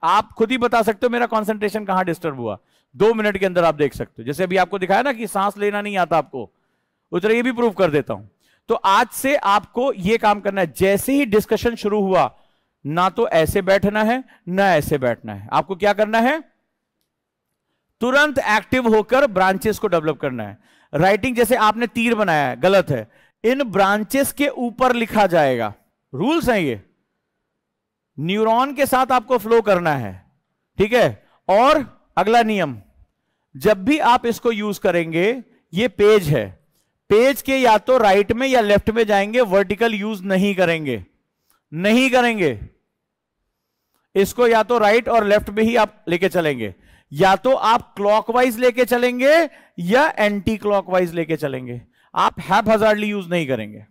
आप खुद ही बता सकते हो मेरा कंसंट्रेशन कहां डिस्टर्ब हुआ, 2 मिनट के अंदर आप देख सकते हो। जैसे अभी आपको दिखाया ना कि सांस लेना नहीं आता आपको, उधर ये भी प्रूव कर देता हूं। तो आज से आपको यह काम करना है, जैसे ही डिस्कशन शुरू हुआ ना तो ऐसे बैठना है ना ऐसे बैठना है, आपको क्या करना है, तुरंत एक्टिव होकर ब्रांचेस को डेवलप करना है। राइटिंग जैसे आपने तीर बनाया है, गलत है, इन ब्रांचेस के ऊपर लिखा जाएगा, रूल्स हैं ये, न्यूरॉन के साथ आपको फ्लो करना है, ठीक है। और अगला नियम, जब भी आप इसको यूज करेंगे, ये पेज है, पेज के या तो राइट में या लेफ्ट में जाएंगे, वर्टिकल यूज नहीं करेंगे, नहीं करेंगे। इसको या तो राइट और लेफ्ट में ही आप लेके चलेंगे, या तो आप क्लॉकवाइज लेके चलेंगे या एंटी क्लॉकवाइज लेके चलेंगे, आप हैपहजार्डली यूज नहीं करेंगे।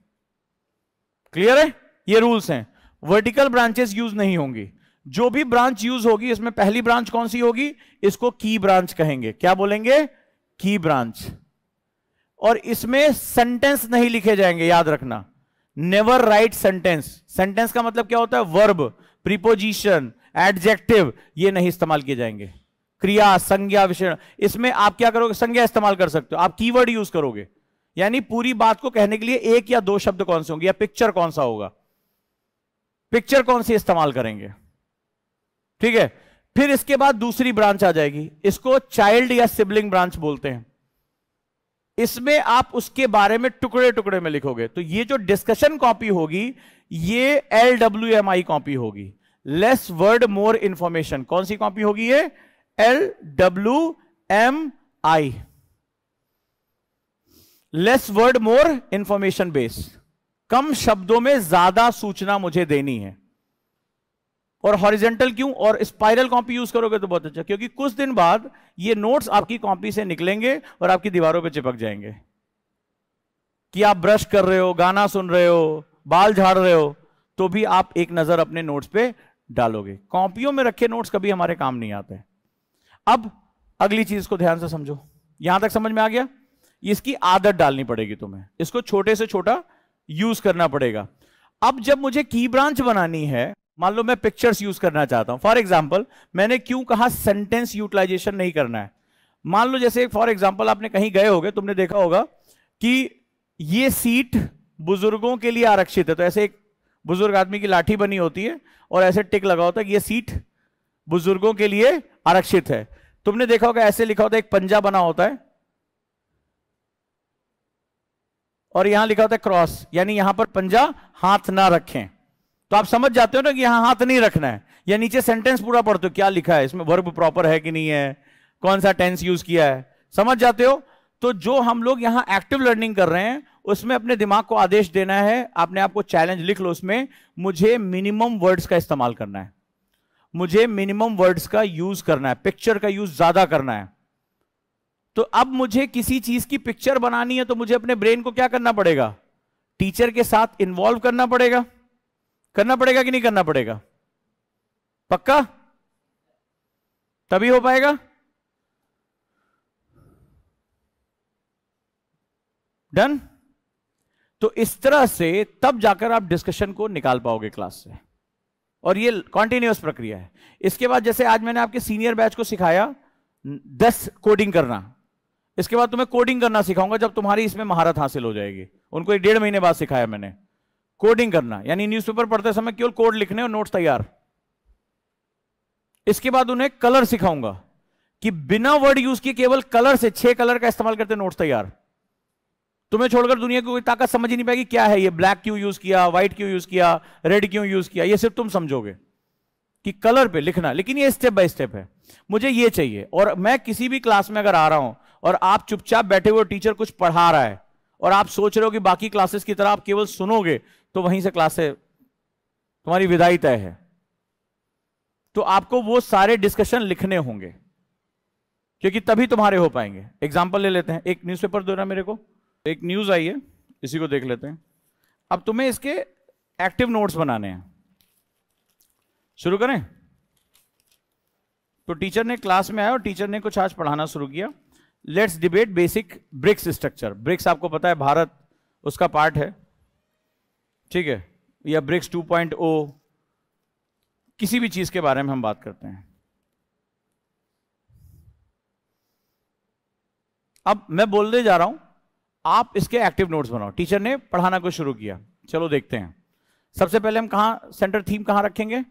क्लियर है, ये रूल्स हैं। वर्टिकल ब्रांचेस यूज नहीं होंगी, जो भी ब्रांच यूज होगी इसमें पहली ब्रांच कौन सी होगी, इसको की ब्रांच कहेंगे। क्या बोलेंगे, की ब्रांच। और इसमें सेंटेंस नहीं लिखे जाएंगे, याद रखना, नेवर राइट सेंटेंस। सेंटेंस का मतलब क्या होता है, वर्ब, प्रीपोजिशन, एडजेक्टिव, ये नहीं इस्तेमाल किए जाएंगे। क्रिया, संज्ञा, विशेषण, इसमें आप क्या करोगे, संज्ञा इस्तेमाल कर सकते हो, आप कीवर्ड यूज करोगे, यानी पूरी बात को कहने के लिए एक या दो शब्द कौन से होंगे, या पिक्चर कौन सा होगा, पिक्चर कौन सी इस्तेमाल करेंगे, ठीक है। फिर इसके बाद दूसरी ब्रांच आ जाएगी, इसको चाइल्ड या सिबलिंग ब्रांच बोलते हैं। इसमें आप उसके बारे में टुकड़े टुकड़े में लिखोगे। तो ये जो डिस्कशन कॉपी होगी ये LWMI कॉपी होगी, लेस वर्ड मोर इंफॉर्मेशन। कौन सी कॉपी होगी ये, LWMI, less word more information base. कम शब्दों में ज्यादा सूचना मुझे देनी है। और हॉरिजेंटल क्यों, और स्पाइरल कॉपी यूज करोगे तो बहुत अच्छा, क्योंकि कुछ दिन बाद ये नोट्स आपकी कॉपी से निकलेंगे और आपकी दीवारों पे चिपक जाएंगे। कि आप ब्रश कर रहे हो, गाना सुन रहे हो, बाल झाड़ रहे हो, तो भी आप एक नजर अपने नोट्स पे डालोगे। कॉपियों में रखे नोट्स कभी हमारे काम नहीं आते। अब अगली चीज को ध्यान से समझो, यहां तक समझ में आ गया। इसकी आदत डालनी पड़ेगी तुम्हें, इसको छोटे से छोटा यूज करना पड़ेगा। अब जब मुझे की ब्रांच बनानी है, मान लो मैं पिक्चर्स यूज करना चाहता हूं, फॉर एग्जांपल मैंने क्यों कहा सेंटेंस यूटिलाइजेशन नहीं करना है। मान लो जैसे फॉर एग्जांपल आपने कहीं गए होगे, तुमने देखा होगा कि ये सीट बुजुर्गों के लिए आरक्षित है, तो ऐसे एक बुजुर्ग आदमी की लाठी बनी होती है और ऐसे टिक लगा होता है कि ये सीट बुजुर्गों के लिए आरक्षित है। तुमने देखा होगा ऐसे लिखा होता है, एक पंजा बना होता है और यहां लिखा होता है क्रॉस, यानी यहां पर पंजा, हाथ ना रखें। तो आप समझ जाते हो ना कि यहां हाथ नहीं रखना है। या नीचे सेंटेंस पूरा पढ़ते हो, क्या लिखा है इसमें, वर्ब प्रॉपर है कि नहीं है, कौन सा टेंस यूज किया है, समझ जाते हो। तो जो हम लोग यहां एक्टिव लर्निंग कर रहे हैं उसमें अपने दिमाग को आदेश देना है, अपने आप को चैलेंज लिख लो उसमें, मुझे मिनिमम वर्ड्स का इस्तेमाल करना है, मुझे मिनिमम वर्ड्स का यूज करना है, पिक्चर का यूज ज्यादा करना है। तो अब मुझे किसी चीज की पिक्चर बनानी है तो मुझे अपने ब्रेन को क्या करना पड़ेगा, टीचर के साथ इन्वॉल्व करना पड़ेगा। करना पड़ेगा कि नहीं करना पड़ेगा, पक्का, तभी हो पाएगा। डन। तो इस तरह से तब जाकर आप डिस्कशन को निकाल पाओगे क्लास से, और ये कॉन्टिन्यूअस प्रक्रिया है। इसके बाद जैसे आज मैंने आपके सीनियर बैच को सिखाया 10 कोडिंग करना, इसके बाद तुम्हें कोडिंग करना सिखाऊंगा जब तुम्हारी इसमें महारत हासिल हो जाएगी। उनको 1.5 महीने बाद सिखाया मैंने कोडिंग करना, यानी न्यूज़पेपर पढ़ते समय केवल कोड लिखने और नोट्स तैयार। इसके बाद उन्हें कलर सिखाऊंगा कि बिना वर्ड यूज किए केवल कलर से 6 कलर का इस्तेमाल करते नोट्स तैयार। तुम्हें छोड़कर दुनिया की कोई ताकत समझ ही नहीं पाएगी क्या है ये, ब्लैक क्यों यूज किया, व्हाइट क्यों यूज किया, रेड क्यों यूज किया, ये सिर्फ तुम समझोगे कि कलर पे लिखना। लेकिन ये स्टेप बाय स्टेप है, मुझे ये चाहिए। और मैं किसी भी क्लास में अगर आ रहा हूं और आप चुपचाप बैठे हुए, टीचर कुछ पढ़ा रहा है और आप सोच रहे हो कि बाकी क्लासेस की तरह आप केवल सुनोगे, तो वहीं से क्लास से तुम्हारी विदाई तय है। तो आपको वो सारे डिस्कशन लिखने होंगे, क्योंकि तभी तुम्हारे हो पाएंगे। एग्जाम्पल ले लेते हैं, एक न्यूज़पेपर दो ना मेरे को, एक न्यूज आई है, इसी को देख लेते हैं। अब तुम्हें इसके एक्टिव नोट्स बनाने हैं, शुरू करें। तो टीचर ने क्लास में आया और टीचर ने कुछ आज पढ़ाना शुरू किया। Let's debate basic BRICS structure. BRICS आपको पता है भारत उसका पार्ट है, ठीक है, या ब्रिक्स 2.0 किसी भी चीज के बारे में हम बात करते हैं। अब मैं बोलने जा रहा हूं, आप इसके एक्टिव नोट्स बनाओ। टीचर ने पढ़ाना को शुरू किया, चलो देखते हैं। सबसे पहले हम कहां सेंटर थीम कहां रखेंगे?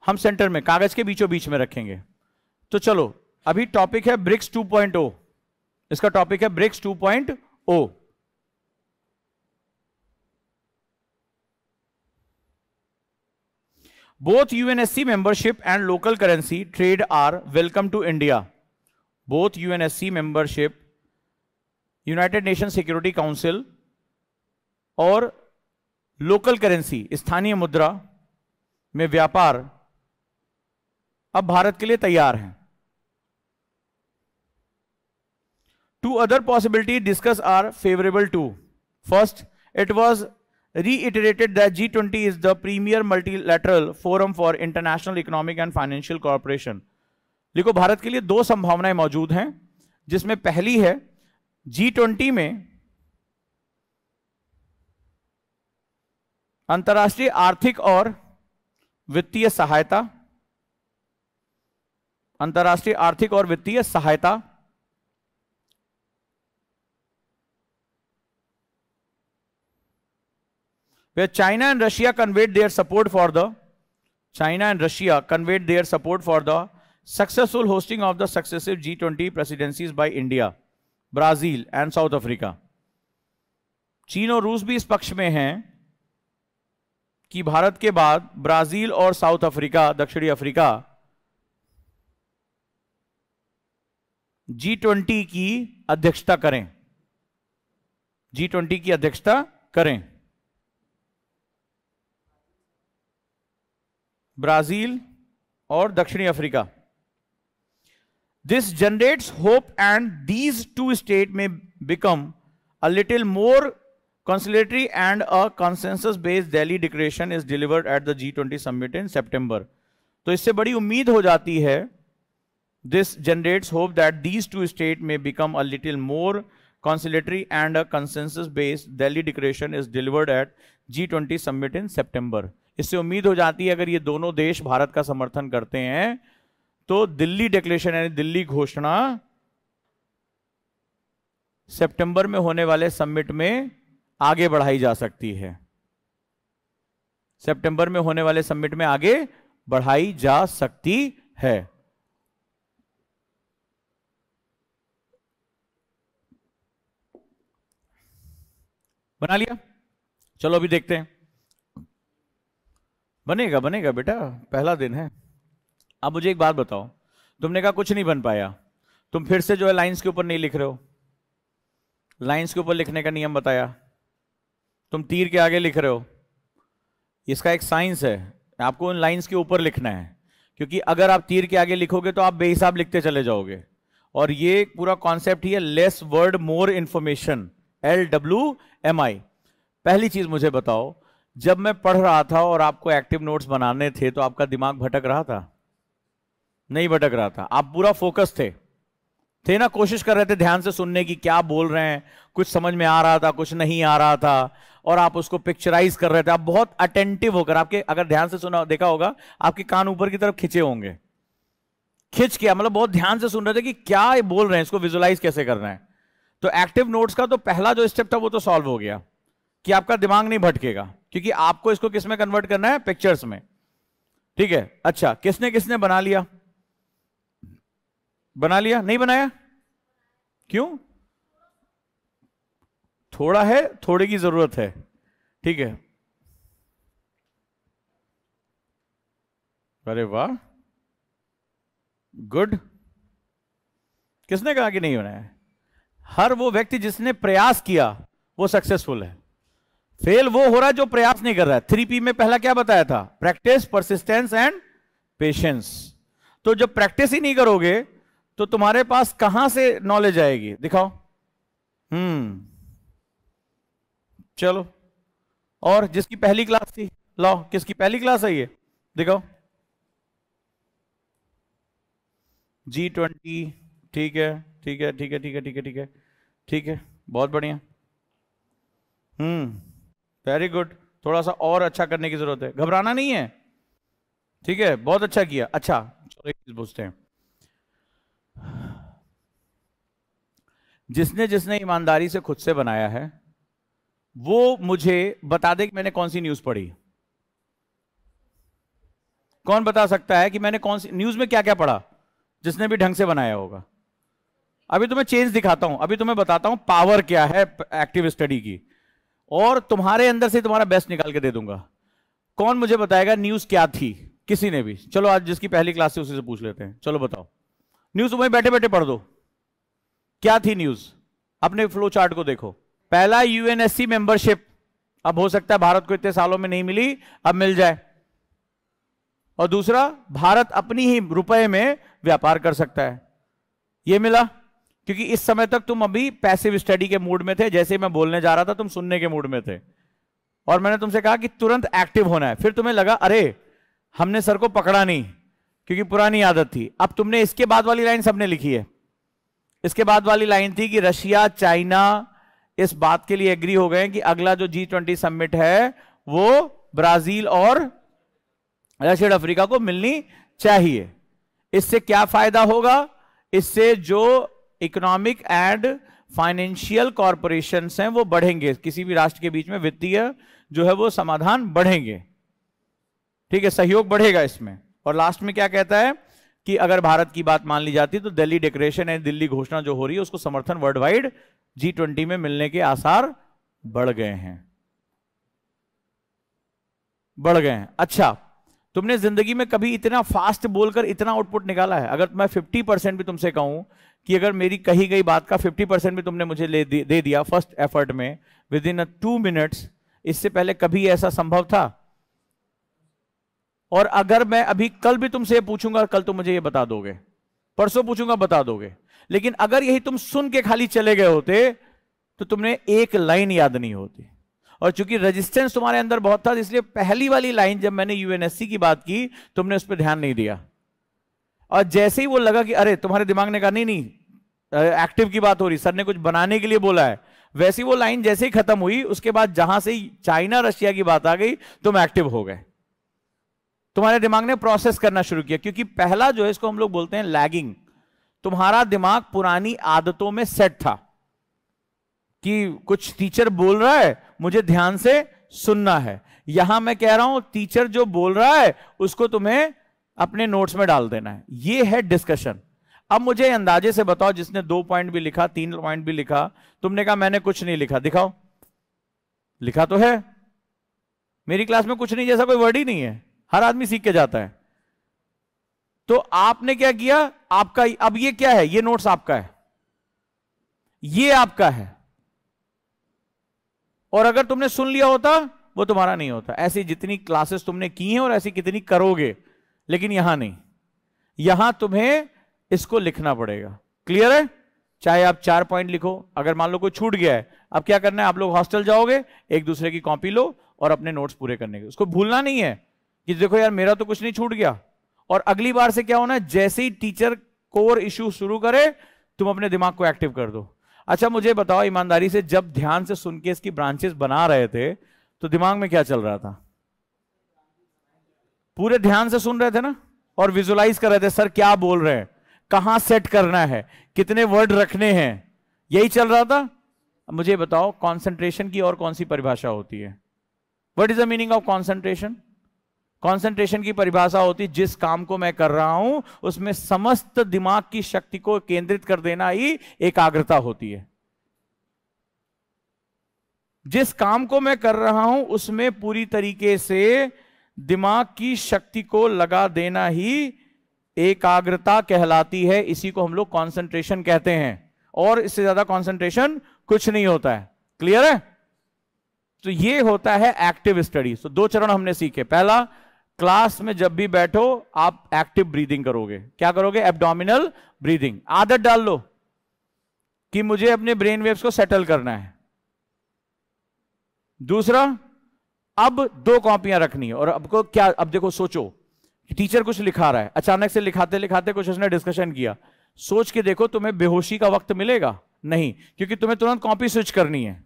हम सेंटर में कागज के बीचों बीच में रखेंगे। तो चलो अभी टॉपिक है ब्रिक्स 2.0। इसका टॉपिक है BRICS 2.0। Both UNSC membership and local currency trade are welcome to India. Both UNSC membership, United Nation Security Council और लोकल करेंसी, स्थानीय मुद्रा में व्यापार अब भारत के लिए तैयार हैं। Two other possibilities discussed are favorable too. First, it was reiterated that G20 is the premier multilateral forum for international economic and financial cooperation. देखो भारत के लिए दो संभावनाएं मौजूद हैं, जिसमें पहली है G20 में अंतर्राष्ट्रीय आर्थिक और वित्तीय सहायता, अंतर्राष्ट्रीय आर्थिक और वित्तीय सहायता, where China and Russia conveyed their support for the successful hosting of the successive G20 presidencies by India, Brazil and South Africa. चीन और रूस भी इस पक्ष में हैं कि भारत के बाद ब्राजील और साउथ अफ्रीका, दक्षिणी अफ्रीका G20 की अध्यक्षता करें, G20 की अध्यक्षता करें। ब्राजील और दक्षिणी Africa. This generates hope and these two states may become a little more conciliatory and a consensus-based Delhi declaration is delivered at the G20 summit in September. तो इससे बड़ी उम्मीद हो जाती है, this generates hope that these two states may become a little more conciliatory and a consensus-based Delhi declaration is delivered at G20 summit in September. इससे उम्मीद हो जाती है अगर ये दोनों देश भारत का समर्थन करते हैं तो दिल्ली डिक्लेरेशन यानी दिल्ली घोषणा सितंबर में होने वाले समिट में आगे बढ़ाई जा सकती है। सितंबर में होने वाले समिट में आगे बढ़ाई जा सकती है। बना लिया? चलो अभी देखते हैं। बनेगा बनेगा बेटा, पहला दिन है। अब मुझे एक बात बताओ, तुमने कहा कुछ नहीं बन पाया, तुम फिर से जो है लाइंस के ऊपर नहीं लिख रहे हो। लाइंस के ऊपर लिखने का नियम बताया, तुम तीर के आगे लिख रहे हो। इसका एक साइंस है, आपको उन लाइंस के ऊपर लिखना है, क्योंकि अगर आप तीर के आगे लिखोगे तो आप बेहिसाब लिखते चले जाओगे। और ये पूरा कॉन्सेप्ट ही है less word more information, LWMI। पहली चीज मुझे बताओ, जब मैं पढ़ रहा था और आपको एक्टिव नोट्स बनाने थे तो आपका दिमाग भटक रहा था? नहीं भटक रहा था, आप पूरा फोकस थे ना, कोशिश कर रहे थे ध्यान से सुनने की, क्या बोल रहे हैं, कुछ समझ में आ रहा था, कुछ नहीं आ रहा था, और आप उसको पिक्चराइज कर रहे थे। आप बहुत अटेंटिव होकर, आपके अगर ध्यान से सुना देखा होगा, आपके कान ऊपर की तरफ खिंचे होंगे। खिंच के मतलब बहुत ध्यान से सुन रहे थे कि क्या ये बोल रहे हैं, इसको विजुलाइज कैसे करना है। तो एक्टिव नोट्स का तो पहला जो स्टेप था वो तो सॉल्व हो गया कि आपका दिमाग नहीं भटकेगा, क्योंकि आपको इसको किस में कन्वर्ट करना है? पिक्चर्स में। ठीक है, अच्छा किसने किसने बना लिया? बना लिया? नहीं बनाया? क्यों? थोड़ा है, थोड़े की जरूरत है। ठीक है, अरे वाह, गुड। किसने कहा कि नहीं बनाया? हर वो व्यक्ति जिसने प्रयास किया वो सक्सेसफुल है। फेल वो हो रहा है जो प्रयास नहीं कर रहा है। 3P में पहला क्या बताया था? Practice, persistence and patience. तो जब प्रैक्टिस ही नहीं करोगे तो तुम्हारे पास कहां से नॉलेज आएगी? दिखाओ। चलो, और जिसकी पहली क्लास थी, लाओ, किसकी पहली क्लास है ये? दिखाओ। G20। ठीक है ठीक है ठीक है ठीक है ठीक है ठीक है ठीक है, बहुत बढ़िया। Very good. थोड़ा सा और अच्छा करने की जरूरत है, घबराना नहीं है। ठीक है, बहुत अच्छा किया। अच्छा चलो एक चीज पूछते हैं, जिसने जिसने ईमानदारी से खुद से बनाया है वो मुझे बता दे कि मैंने कौन सी न्यूज पढ़ी। कौन बता सकता है कि मैंने कौन सी न्यूज में क्या क्या पढ़ा, जिसने भी ढंग से बनाया होगा। अभी तुम्हें चेंज दिखाता हूं, अभी तुम्हें बताता हूं पावर क्या है एक्टिव स्टडी की, और तुम्हारे अंदर से तुम्हारा बेस्ट निकाल के दे दूंगा। कौन मुझे बताएगा न्यूज क्या थी, किसी ने भी। चलो आज जिसकी पहली क्लास है उसी से पूछ लेते हैं, चलो बताओ न्यूज। तुम्हें बैठे बैठे पढ़ दो, क्या थी न्यूज। अपने फ्लो चार्ट को देखो। पहला यूएनएससी मेंबरशिप, अब हो सकता है भारत को इतने सालों में नहीं मिली, अब मिल जाए। और दूसरा, भारत अपनी ही रुपए में व्यापार कर सकता है, यह मिला। क्योंकि इस समय तक तुम अभी पैसिव स्टडी के मूड में थे, जैसे मैं बोलने जा रहा था तुम सुनने के मूड में थे, और मैंने तुमसे कहा कि तुरंत एक्टिव होना है। फिर तुम्हें लगा अरे हमने सर को पकड़ा नहीं, क्योंकि पुरानी आदत थी। अब तुमने इसके बाद वाली लाइन सबने लिखी है। इसके बाद वाली लाइन थी कि रशिया चाइना इस बात के लिए एग्री हो गए कि अगला जो G20 समिट है वो ब्राजील और दक्षिण अफ्रीका को मिलनी चाहिए। इससे क्या फायदा होगा, इससे जो इकोनॉमिक एंड फाइनेंशियल कॉरपोरेशंस हैं वो बढ़ेंगे, किसी भी राष्ट्र के बीच में वित्तीय जो है वो समाधान बढ़ेंगे। ठीक है, सहयोग बढ़ेगा इसमें। और लास्ट में क्या कहता है कि अगर भारत की बात मान ली जाती तो दिल्ली डिक्लेरेशन है, दिल्ली घोषणा जो हो रही है उसको समर्थन वर्ल्ड वाइड G20 में मिलने के आसार बढ़ गए हैं, बढ़ गए हैं। अच्छा, तुमने जिंदगी में कभी इतना फास्ट बोलकर इतना आउटपुट निकाला है? अगर मैं 50% भी तुमसे कहूं कि अगर मेरी कही गई बात का 50% भी तुमने मुझे दे दिया फर्स्ट एफर्ट में विद इन 2 मिनट्स, इससे पहले कभी ऐसा संभव था? और अगर मैं अभी कल भी तुमसे पूछूंगा, कल तुम मुझे ये बता दोगे, परसों पूछूंगा बता दोगे। लेकिन अगर यही तुम सुन के खाली चले गए होते तो तुमने एक लाइन याद नहीं होती। और चूंकि रेजिस्टेंस तुम्हारे अंदर बहुत था, इसलिए पहली वाली लाइन जब मैंने यूएनएससी की बात की तुमने उस पर ध्यान नहीं दिया। और जैसे ही वो लगा कि अरे तुम्हारे दिमाग ने कहा नहीं नहीं एक्टिव की बात हो रही, सर ने कुछ बनाने के लिए बोला है, वैसी वो लाइन जैसे ही खत्म हुई उसके बाद जहां से चाइना रशिया की बात आ गई तुम एक्टिव हो गए। तुम्हारे दिमाग ने प्रोसेस करना शुरू किया। क्योंकि पहला जो है इसको हम लोग बोलते हैं लैगिंग। तुम्हारा दिमाग पुरानी आदतों में सेट था कि कुछ टीचर बोल रहा है मुझे ध्यान से सुनना है। यहां मैं कह रहा हूं टीचर जो बोल रहा है उसको तुम्हें अपने नोट्स में डाल देना है। यह है डिस्कशन। अब मुझे अंदाजे से बताओ, जिसने 2 पॉइंट भी लिखा, 3 पॉइंट भी लिखा, तुमने कहा मैंने कुछ नहीं लिखा, दिखाओ। लिखा तो है, मेरी क्लास में कुछ नहीं जैसा कोई वर्ड ही नहीं है, हर आदमी सीख के जाता है। तो आपने क्या किया, आपका अब ये क्या है, ये नोट्स आपका है, ये आपका है। और अगर तुमने सुन लिया होता वो तुम्हारा नहीं होता। ऐसी जितनी क्लासेस तुमने की हैं और ऐसी कितनी करोगे, लेकिन यहां नहीं, यहां तुम्हें इसको लिखना पड़ेगा। क्लियर है? चाहे आप 4 पॉइंट लिखो, अगर मान लो कोई छूट गया है, अब क्या करना है, आप लोग हॉस्टल जाओगे, एक दूसरे की कॉपी लो और अपने नोट्स पूरे करने के। उसको भूलना नहीं है कि देखो यार मेरा तो कुछ नहीं छूट गया। और अगली बार से क्या होना है, जैसे ही टीचर कोर इशू शुरू करे तुम अपने दिमाग को एक्टिव कर दो। अच्छा मुझे बताओ ईमानदारी से, जब ध्यान से सुन के इसकी ब्रांचेस बना रहे थे तो दिमाग में क्या चल रहा था? पूरे ध्यान से सुन रहे थे ना, और विजुलाइज कर रहे थे सर क्या बोल रहे हैं, कहां सेट करना है, कितने वर्ड रखने हैं, यही चल रहा था। अब मुझे बताओ कंसंट्रेशन की और कौन सी परिभाषा होती है? What is the meaning of concentration? Concentration की परिभाषा होती है जिस काम को मैं कर रहा हूं उसमें समस्त दिमाग की शक्ति को केंद्रित कर देना ही एकाग्रता होती है। जिस काम को मैं कर रहा हूं उसमें पूरी तरीके से दिमाग की शक्ति को लगा देना ही एकाग्रता कहलाती है। इसी को हम लोग कंसंट्रेशन कहते हैं, और इससे ज्यादा कंसंट्रेशन कुछ नहीं होता है। क्लियर है? तो ये होता है एक्टिव स्टडी। तो 2 चरण हमने सीखे। पहला, क्लास में जब भी बैठो आप एक्टिव ब्रीदिंग करोगे। क्या करोगे? Abdominal breathing. आदत डाल लो कि मुझे अपने ब्रेन वेव्स को सेटल करना है। दूसरा, अब 2 कॉपियां रखनी है। और अब को क्या, अब देखो सोचो, टीचर कुछ लिखा रहा है, अचानक से लिखाते लिखाते कुछ उसने डिस्कशन किया, सोच के देखो तुम्हें बेहोशी का वक्त मिलेगा? नहीं, क्योंकि तुम्हें तुरंत कॉपी स्विच करनी है,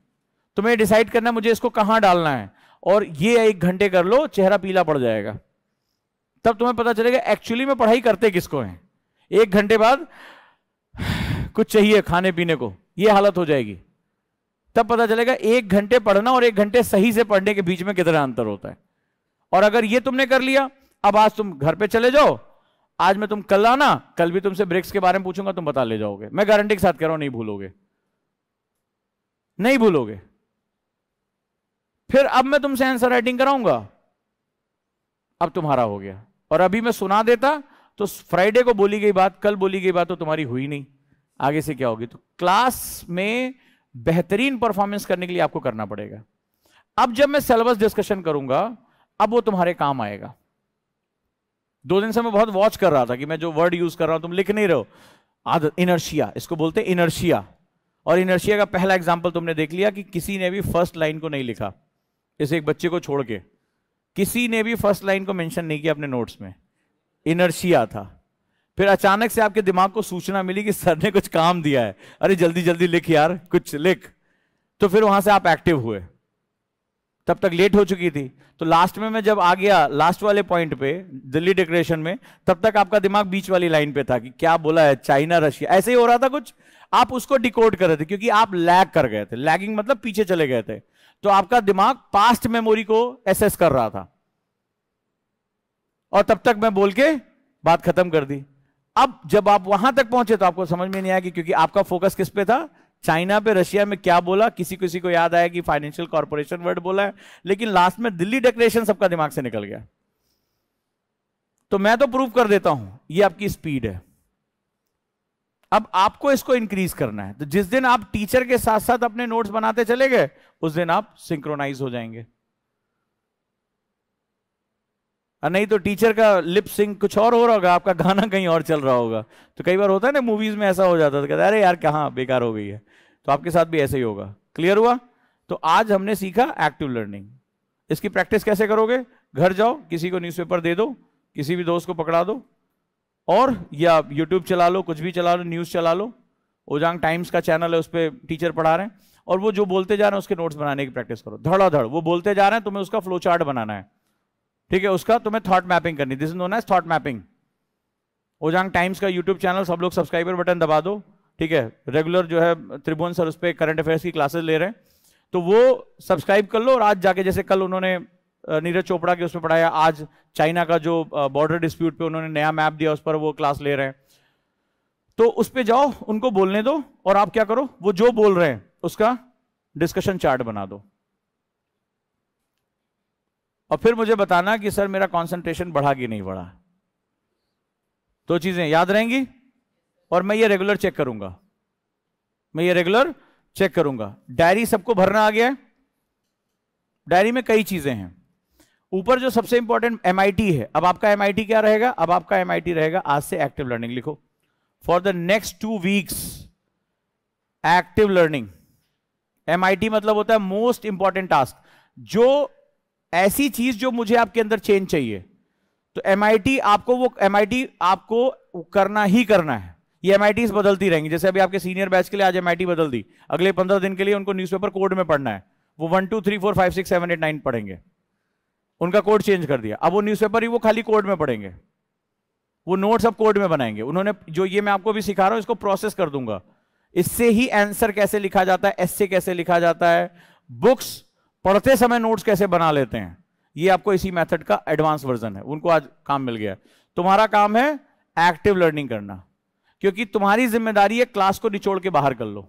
तुम्हें डिसाइड करना है मुझे इसको कहां डालना है, और ये 1 घंटे कर लो, चेहरा पीला पड़ जाएगा। तब तुम्हें पता चलेगा एक्चुअली में पढ़ाई करते किसको है। 1 घंटे बाद कुछ चाहिए खाने पीने को, यह हालत हो जाएगी। तब पता चलेगा 1 घंटे पढ़ना और 1 घंटे सही से पढ़ने के बीच में कितना अंतर होता है। और अगर ये तुमने कर लिया, अब आज तुम घर पे चले जाओ, आज मैं तुम कल आना, कल भी तुमसे ब्रेक्स के बारे में पूछूंगा, तुम बता ले जाओगे। मैं गारंटी के साथ कह रहा हूं, नहीं भूलोगे, नहीं भूलोगे। फिर अब मैं तुमसे आंसर राइटिंग कराऊंगा, अब तुम्हारा हो गया। और अभी मैं सुना देता तो फ्राइडे को बोली गई बात, कल बोली गई बात तो तुम्हारी हुई नहीं, आगे से क्या होगी। तो क्लास में बेहतरीन परफॉर्मेंस करने के लिए आपको करना पड़ेगा। अब जब मैं सिलेबस डिस्कशन करूंगा, अब वो तुम्हारे काम आएगा। 2 दिन से मैं बहुत वॉच कर रहा था कि मैं जो वर्ड यूज कर रहा हूं तुम लिख नहीं रहे हो। आदत, इनर्शिया, इसको बोलते हैं इनर्शिया। और इनर्शिया का पहला एग्जांपल तुमने देख लिया कि किसी ने भी फर्स्ट लाइन को नहीं लिखा, जैसे एक बच्चे को छोड़ के किसी ने भी फर्स्ट लाइन को मेंशन नहीं किया अपने नोट्स में, इनर्शिया था। फिर अचानक से आपके दिमाग को सूचना मिली कि सर ने कुछ काम दिया है, अरे जल्दी जल्दी लिख यार, कुछ लिख। तो फिर वहां से आप एक्टिव हुए, तब तक लेट हो चुकी थी। तो लास्ट में मैं जब आ गया लास्ट वाले पॉइंट पे दिल्ली डिक्लेरेशन में, तब तक आपका दिमाग बीच वाली लाइन पे था कि क्या बोला है, चाइना रशिया, ऐसे ही हो रहा था कुछ। आप उसको डिकोड कर रहे थे क्योंकि आप लैग कर गए थे, लैगिंग मतलब पीछे चले गए थे। तो आपका दिमाग पास्ट मेमोरी को एसेस कर रहा था, और तब तक मैं बोल के बात खत्म कर दी। अब जब आप वहां तक पहुंचे तो आपको समझ में नहीं आया कि क्योंकि आपका फोकस किस पे था, चाइना पे, रशिया में क्या बोला, किसी को याद आया कि फाइनेंशियल कॉर्पोरेशन वर्ड बोला है, लेकिन लास्ट में दिल्ली डिक्लेरेशन सबका दिमाग से निकल गया। तो मैं तो प्रूव कर देता हूं, ये आपकी स्पीड है। अब आपको इसको इंक्रीज करना है। तो जिस दिन आप टीचर के साथ साथ अपने नोट्स बनाते चले गए, उस दिन आप सिंक्रोनाइज हो जाएंगे। और नहीं तो टीचर का लिप सिंक कुछ और हो रहा होगा, आपका गाना कहीं और चल रहा होगा। तो कई बार होता है ना, मूवीज में ऐसा हो जाता है, कहते अरे यार कहां बेकार हो गई है। तो आपके साथ भी ऐसे ही होगा। क्लियर हुआ? तो आज हमने सीखा एक्टिव लर्निंग। इसकी प्रैक्टिस कैसे करोगे? घर जाओ, किसी को न्यूज़पेपर दे दो, किसी भी दोस्त को पकड़ा दो, और या यूट्यूब चला लो, कुछ भी चला लो, न्यूज़ चला लो, ओजांग टाइम्स का चैनल है, उस पर टीचर पढ़ा रहे हैं, और वो जो बोलते जा रहे हैं उसके नोट्स बनाने की प्रैक्टिस करो। धड़ाधड़ वो बोलते जा रहे हैं, तुम्हें उसका फ्लो चार्ट बनाना है, ठीक है? उसका तुम्हें थॉट मैपिंग करनी, this is known as thought mapping. Ojaang Times का यूट्यूब चैनल, सब लोग सब्सक्राइबर बटन दबा दो, ठीक है? रेगुलर जो है त्रिभुवन सर उस पर करंट अफेयर्स की क्लासेस ले रहे हैं, तो वो सब्सक्राइब कर लो। और आज जाके, जैसे कल उन्होंने नीरज चोपड़ा के उसमें पढ़ाया, आज चाइना का जो बॉर्डर डिस्प्यूट पे उन्होंने नया मैप दिया, उस पर वो क्लास ले रहे हैं। तो उस पे जाओ, उनको बोलने दो, और आप क्या करो, वो जो बोल रहे हैं उसका डिस्कशन चार्ट बना दो, और फिर मुझे बताना कि सर मेरा कंसंट्रेशन बढ़ा कि नहीं बढ़ा। 2 चीजें याद रहेंगी, और मैं ये रेगुलर चेक करूंगा, मैं ये रेगुलर चेक करूंगा। डायरी सबको भरना आ गया है? डायरी में कई चीजें हैं। ऊपर जो सबसे इंपॉर्टेंट MIT है, अब आपका MIT क्या रहेगा? अब आपका MIT रहेगा, आज से एक्टिव लर्निंग लिखो। For the next 2 weeks active learning. MIT मतलब होता है मोस्ट इंपॉर्टेंट टास्क, जो ऐसी चीज जो मुझे आपके अंदर चेंज चाहिए। तो MIT आपको करना ही करना है। ये MITs बदलती रहेंगी, जैसे अभी आपके सीनियर बैच के लिए आज MIT बदल दी, अगले 15 दिन के लिए उनको न्यूज़पेपर कोड में पढ़ना है। वो 1 2 3 4 5 6 7 8 9 पढ़ेंगे, उनका कोड चेंज कर दिया। अब वो न्यूज़पेपर ही वो खाली कोड में पढ़ेंगे, वो नोट्स अब कोड में बनाएंगे। उन्होंने जो ये मैं आपको भी सिखा रहा हूं, इसको प्रोसेस कर दूंगा। इससे ही आंसर कैसे लिखा जाता है, एस्से कैसे लिखा जाता है, बुक्स पढ़ते समय नोट्स कैसे बना लेते हैं, ये आपको इसी मेथड का एडवांस वर्जन है। उनको आज काम मिल गया। तुम्हारा काम है एक्टिव लर्निंग करना, क्योंकि तुम्हारी जिम्मेदारी है क्लास को निचोड़ के बाहर कर लो।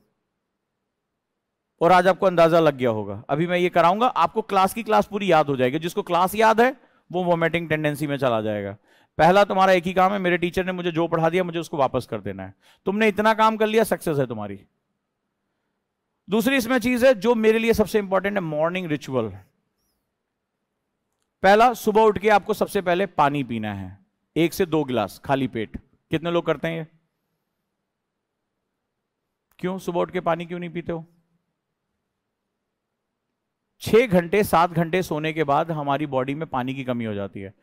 और आज आपको अंदाजा लग गया होगा, अभी मैं ये कराऊंगा, आपको क्लास की क्लास पूरी याद हो जाएगी। जिसको क्लास याद है वो वोमिटिंग टेंडेंसी में चला जाएगा। पहला तुम्हारा एक ही काम है, मेरे टीचर ने मुझे जो पढ़ा दिया मुझे उसको वापस कर देना है। तुमने इतना काम कर लिया, सक्सेस है तुम्हारी। दूसरी इसमें चीज है जो मेरे लिए सबसे इंपॉर्टेंट है, मॉर्निंग रिचुअल। पहला, सुबह उठ के आपको सबसे पहले पानी पीना है, 1 से 2 गिलास खाली पेट। कितने लोग करते हैं ये? क्यों सुबह उठ के पानी क्यों नहीं पीते हो? 6 घंटे 7 घंटे सोने के बाद हमारी बॉडी में पानी की कमी हो जाती है।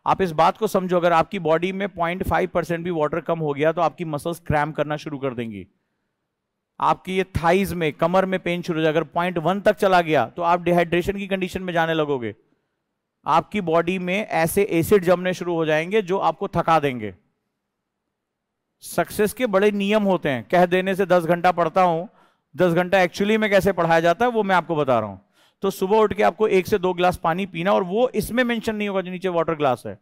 आप इस बात को समझो, अगर आपकी बॉडी में 0.5% भी वाटर कम हो गया तो आपकी मसल्स क्रैम्प करना शुरू कर देंगी। आपकी ये थाइज में, कमर में पेन शुरू हो जाएगा। अगर 0.1 तक चला गया तो आप डिहाइड्रेशन की कंडीशन में जाने लगोगे। आपकी बॉडी में ऐसे एसिड जमने शुरू हो जाएंगे जो आपको थका देंगे। सक्सेस के बड़े नियम होते हैं, कह देने से 10 घंटा पढ़ता हूं, 10 घंटा एक्चुअली में कैसे पढ़ाया जाता है वो मैं आपको बता रहा हूं। तो सुबह उठ के आपको 1 से 2 गिलास पानी पीना, और वो इसमें मेंशन नहीं होगा जो नीचे वाटर ग्लास है।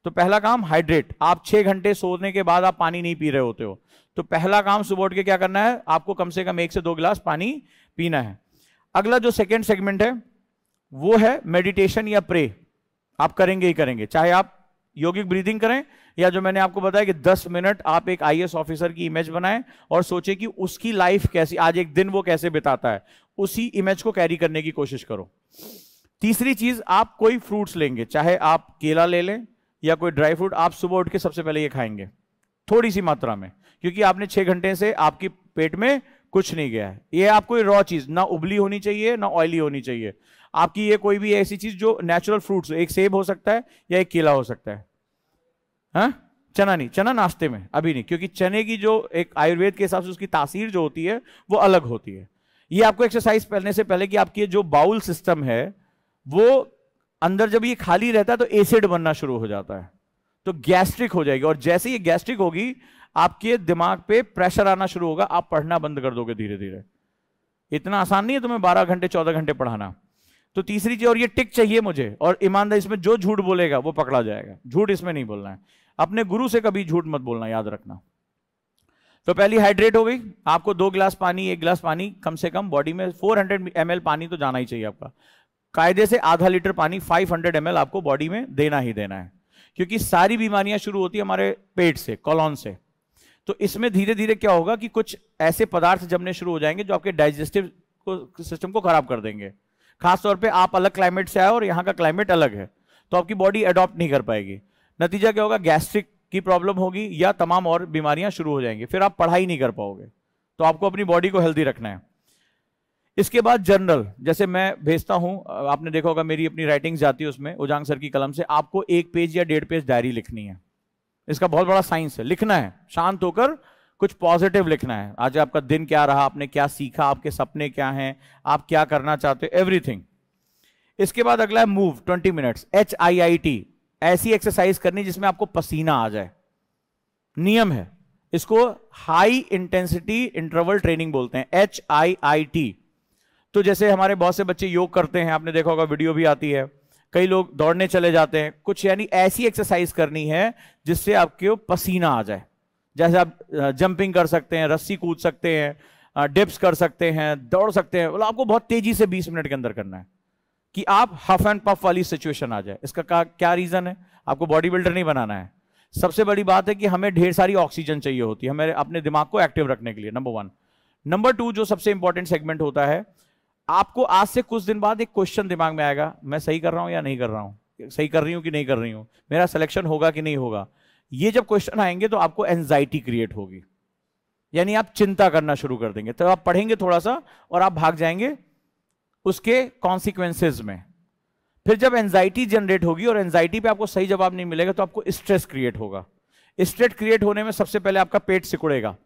तो पहला काम हाइड्रेट, आप 6 घंटे सोने के बाद आप पानी नहीं पी रहे होते हो, तो पहला काम सुबह उठ के क्या करना है, आपको कम से कम 1 से 2 गिलास पानी पीना है। अगला जो सेकेंड सेगमेंट है वो है मेडिटेशन या प्रे। आप करेंगे ही करेंगे, चाहे आप योगिक ब्रीदिंग करें या जो मैंने आपको बताया कि 10 मिनट आप एक आईएएस ऑफिसर की इमेज बनाएं और सोचे कि उसकी लाइफ कैसी, आज एक दिन वो कैसे बिताता है, उसी इमेज को कैरी करने की कोशिश करो। तीसरी चीज, आप कोई फ्रूट्स लेंगे, चाहे आप केला ले लें या कोई ड्राई फ्रूट, आप सुबह उठ के सबसे पहले ये खाएंगे थोड़ी सी मात्रा में, क्योंकि आपने 6 घंटे से आपकी पेट में कुछ नहीं गया है। ये आपको रॉ चीज, ना उबली होनी चाहिए ना ऑयली होनी चाहिए आपकी, ये कोई भी ऐसी चीज जो नेचुरल फ्रूट्स, एक सेब हो सकता है या एक केला हो सकता है। हाँ, चना नहीं, चना नाश्ते में अभी नहीं, क्योंकि चने की जो एक आयुर्वेद के हिसाब से उसकी तासीर जो होती है वो अलग होती है। ये आपको एक्सरसाइज करने से पहले कि आपकी जो बाउल सिस्टम है वो अंदर जब ये खाली रहता है तो एसिड बनना शुरू हो जाता है, तो गैस्ट्रिक हो जाएगी, और जैसे ये गैस्ट्रिक होगी आपके दिमाग पे प्रेशर आना शुरू होगा, आप पढ़ना बंद कर दोगे धीरे धीरे। इतना आसान नहीं है तुम्हें 12 घंटे 14 घंटे पढ़ाना। तो तीसरी चीज, और ये टिक चाहिए मुझे, और ईमानदारी, इसमें जो झूठ बोलेगा वो पकड़ा जाएगा, झूठ इसमें नहीं बोलना है, अपने गुरु से कभी झूठ मत बोलना, याद रखना। तो पहली हाइड्रेट हो गई, आपको 2 गिलास पानी, 1 गिलास पानी कम से कम बॉडी में, 400 ml पानी तो जाना ही चाहिए आपका, कायदे से आधा लीटर पानी 500 ml आपको बॉडी में देना ही देना है, क्योंकि सारी बीमारियां शुरू होती है हमारे पेट से, कॉलोन से। तो इसमें धीरे धीरे क्या होगा कि कुछ ऐसे पदार्थ जमने शुरू हो जाएंगे जो आपके डाइजेस्टिव सिस्टम को खराब कर देंगे। खासतौर पे आप अलग क्लाइमेट से आए और यहाँ का क्लाइमेट अलग है, तो आपकी बॉडी अडॉप्ट नहीं कर पाएगी। नतीजा क्या होगा, गैस्ट्रिक की प्रॉब्लम होगी या तमाम और बीमारियां शुरू हो जाएंगी, फिर आप पढ़ाई नहीं कर पाओगे। तो आपको अपनी बॉडी को हेल्दी रखना है। इसके बाद जर्नल, जैसे मैं भेजता हूं, आपने देखा होगा मेरी अपनी राइटिंग्स जाती है उसमें, उजांग सर की कलम से, आपको 1 पेज या 1.5 पेज डायरी लिखनी है। इसका बहुत बड़ा साइंस है, लिखना है, शांत होकर कुछ पॉजिटिव लिखना है। आज आपका दिन क्या रहा, आपने क्या सीखा, आपके सपने क्या हैं, आप क्या करना चाहते हो, एवरीथिंग। इसके बाद अगला है मूव 20 मिनट्स, HIIT, ऐसी एक्सरसाइज करनी जिसमें आपको पसीना आ जाए। नियम है, इसको हाई इंटेंसिटी इंटरवल ट्रेनिंग बोलते हैं, HIIT। तो जैसे हमारे बहुत से बच्चे योग करते हैं, आपने देखा होगा, वीडियो भी आती है, कई लोग दौड़ने चले जाते हैं, कुछ यानी ऐसी एक्सरसाइज करनी है जिससे आपके पसीना आ जाए। जैसे आप जंपिंग कर सकते हैं, रस्सी कूद सकते हैं, डिप्स कर सकते हैं, दौड़ सकते हैं, मतलब आपको बहुत तेजी से 20 मिनट के अंदर करना है कि आप हफ एंड पफ वाली सिचुएशन आ जाए। इसका क्या रीजन है, आपको बॉडी बिल्डर नहीं बनाना है। सबसे बड़ी बात है कि हमें ढेर सारी ऑक्सीजन चाहिए होती है हमें अपने दिमाग को एक्टिव रखने के लिए, नंबर 1। नंबर 2, जो सबसे इंपॉर्टेंट सेगमेंट होता है, आपको आज से कुछ दिन बाद एक क्वेश्चन दिमाग में आएगा, मैं सही कर रहा हूं या नहीं कर रहा हूं, सही कर रही हूं कि नहीं कर रही हूं, मेरा सिलेक्शन होगा कि नहीं होगा। ये जब क्वेश्चन आएंगे तो आपको एंजाइटी क्रिएट होगी, यानी आप चिंता करना शुरू कर देंगे। तो आप पढ़ेंगे थोड़ा सा और आप भाग जाएंगे उसके कॉन्सिक्वेंसेज में। फिर जब एंजाइटी जनरेट होगी और एंजाइटी पे आपको सही जवाब नहीं मिलेगा तो आपको स्ट्रेस क्रिएट होगा। स्ट्रेस क्रिएट होने में सबसे पहले आपका पेट सिकुड़ेगा,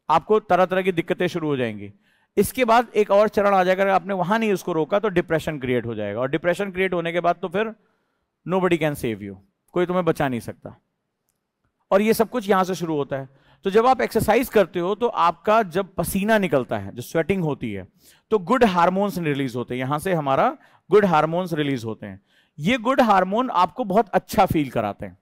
आपको तरह तरह की दिक्कतें शुरू हो जाएंगी। इसके बाद एक और चरण आ जाएगा, अगर आपने वहां नहीं उसको रोका तो डिप्रेशन क्रिएट हो जाएगा, और डिप्रेशन क्रिएट होने के बाद तो फिर नोबडी कैन सेव यू, कोई तुम्हें बचा नहीं सकता। और ये सब कुछ यहां से शुरू होता है। तो जब आप एक्सरसाइज करते हो तो आपका जब पसीना निकलता है, जो स्वेटिंग होती है, तो गुड हार्मोन्स रिलीज होते हैं, यहां से हमारा गुड हार्मोन्स रिलीज होते हैं। ये गुड हार्मोन आपको बहुत अच्छा फील कराते हैं।